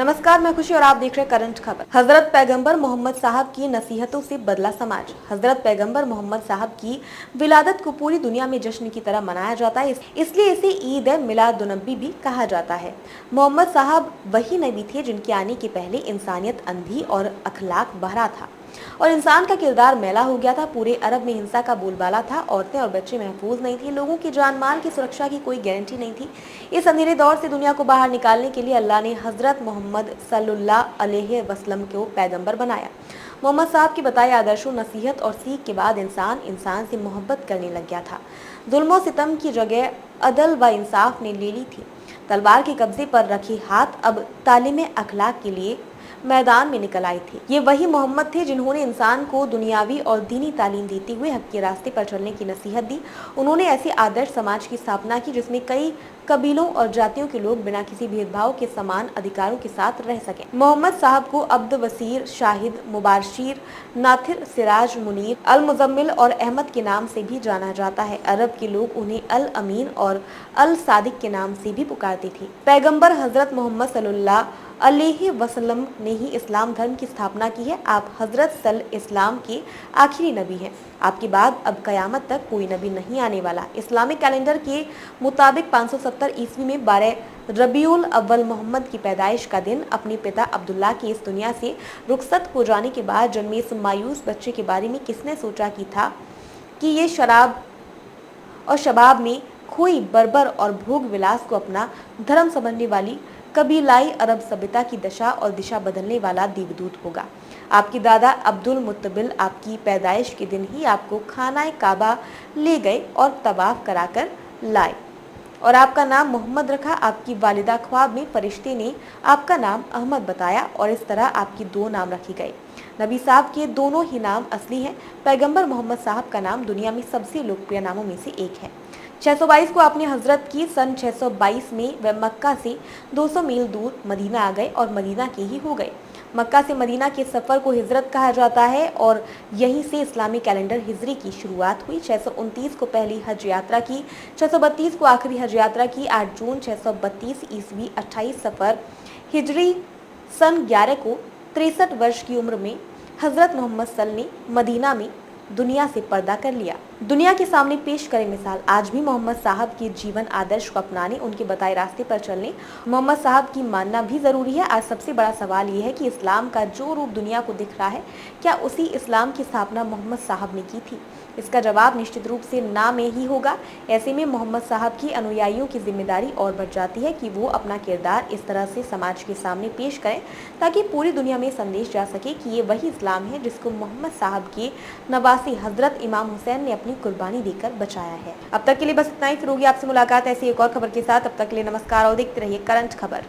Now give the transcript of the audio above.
नमस्कार, मैं खुशी और आप देख रहे हैं करंट खबर। हजरत पैगंबर मोहम्मद साहब की नसीहतों से बदला समाज। हजरत पैगंबर मोहम्मद साहब की विलादत को पूरी दुनिया में जश्न की तरह मनाया जाता है, इसलिए इसे ईद मिलादुन्नबी भी कहा जाता है। मोहम्मद साहब वही नबी थे जिनके आने के पहले इंसानियत अंधी और अखलाक बहरा था और इंसान का किरदार मैला हो गया था। पूरे अरब में हिंसा का बोलबाला था। औरतें और बच्चे महफूज नहीं थे। लोगों की जान माल की सुरक्षा की कोई गारंटी नहीं थी। इस अंधेरे दौर से दुनिया को बाहर निकालने के लिए अल्लाह ने हजरत मोहम्मद सल्लल्लाहु अलैहि वसल्लम को पैगंबर बनाया। मोहम्मद साहब के बताए आदर्शों, नसीहत और सीख के बाद इंसान से मोहब्बत करने लग गया था। जुल्म और सितम की जगह अदल व इंसाफ ने ले ली थी। तलवार के कब्जे पर रखे हाथ अब तालीम अखलाक के लिए मैदान में निकल आए थे। ये वही मोहम्मद थे जिन्होंने इंसान को दुनियावी और दीनी तालीम देते हुए हक के रास्ते पर चलने की नसीहत दी। उन्होंने ऐसे आदर्श समाज की स्थापना की जिसमें कई कबीलों और जातियों के लोग बिना किसी भेदभाव के समान अधिकारों के साथ रह सकें। मोहम्मद साहब को अब्द वसीर, शाहिद, मुबाशिर, नाथिर, सिराज, मुनीर, अल मुजम्मिल और अहमद के नाम से भी जाना जाता है। अरब के लोग उन्हें अल अमीन और अल सादिक के नाम से भी पुकारते थे। पैगंबर हजरत मोहम्मद सल्लल्लाहु अलैहि वसल्लम ने ही इस्लाम धर्म की स्थापना की है। आप हजरत सल इस्लाम के आखिरी नबी हैं। आपके बाद अब कयामत तक कोई नबी नहीं आने वाला। इस्लामिक कैलेंडर के मुताबिक 570 ईस्वी में 12 रबीउल अव्वल मोहम्मद की पैदाइश का दिन। अपने पिता अब्दुल्ला के इस दुनिया से रुखसत हो जाने के बाद जन्मे इस मायूस बच्चे के बारे में किसने सोचा कि था कि ये शराब और शबाब में खोई बर्बर और भोग विलास को अपना धर्म समझने वाली कबीलाई अरब सभ्यता की दशा और दिशा बदलने वाला देवदूत होगा। आपके दादा अब्दुल मुत्तबिल आपकी पैदाइश के दिन ही आपको खानाए काबा ले गए और तवाफ कराकर लाए और आपका नाम मोहम्मद रखा। आपकी वालिदा ख्वाब में फरिश्ते ने आपका नाम अहमद बताया और इस तरह आपके 2 नाम रखे गए। नबी साहब के दोनों ही नाम असली हैं। पैगंबर मोहम्मद साहब का नाम दुनिया में सबसे लोकप्रिय नामों में से एक है। 622 को आपने हजरत की। सन 622 में वह मक्का से 200 मील दूर मदीना आ गए और मदीना के ही हो गए। मक्का से मदीना के सफ़र को हिजरत कहा जाता है और यहीं से इस्लामी कैलेंडर हिजरी की शुरुआत हुई। 629 को पहली हज यात्रा की, 632 को आखिरी हज यात्रा की। 8 जून 632 ईस्वी 28 सफ़र हिजरी सन 11 को 63 वर्ष की उम्र में हजरत मोहम्मद सल ने मदीना में दुनिया से पर्दा कर लिया। दुनिया के सामने पेश करें मिसाल। आज भी मोहम्मद साहब के जीवन आदर्श को अपनाने, उनके बताए रास्ते पर चलने, मोहम्मद साहब की मानना भी जरूरी है। आज सबसे बड़ा सवाल ये है कि इस्लाम का जो रूप दुनिया को दिख रहा है, क्या उसी इस्लाम की स्थापना मोहम्मद साहब ने की थी? इसका जवाब निश्चित रूप से ना में ही होगा। ऐसे में मोहम्मद साहब की अनुयायियों की जिम्मेदारी और बढ़ जाती है कि वो अपना किरदार इस तरह से समाज के सामने पेश करें ताकि पूरी दुनिया में संदेश जा सके कि ये वही इस्लाम है जिसको मोहम्मद साहब के नवासी हजरत इमाम हुसैन ने अपनी कुर्बानी देकर बचाया है। अब तक के लिए बस इतना ही। फिर होगी आपसे मुलाकात ऐसी एक और खबर के साथ। अब तक के लिए नमस्कार और देखते रहिए करंट खबर।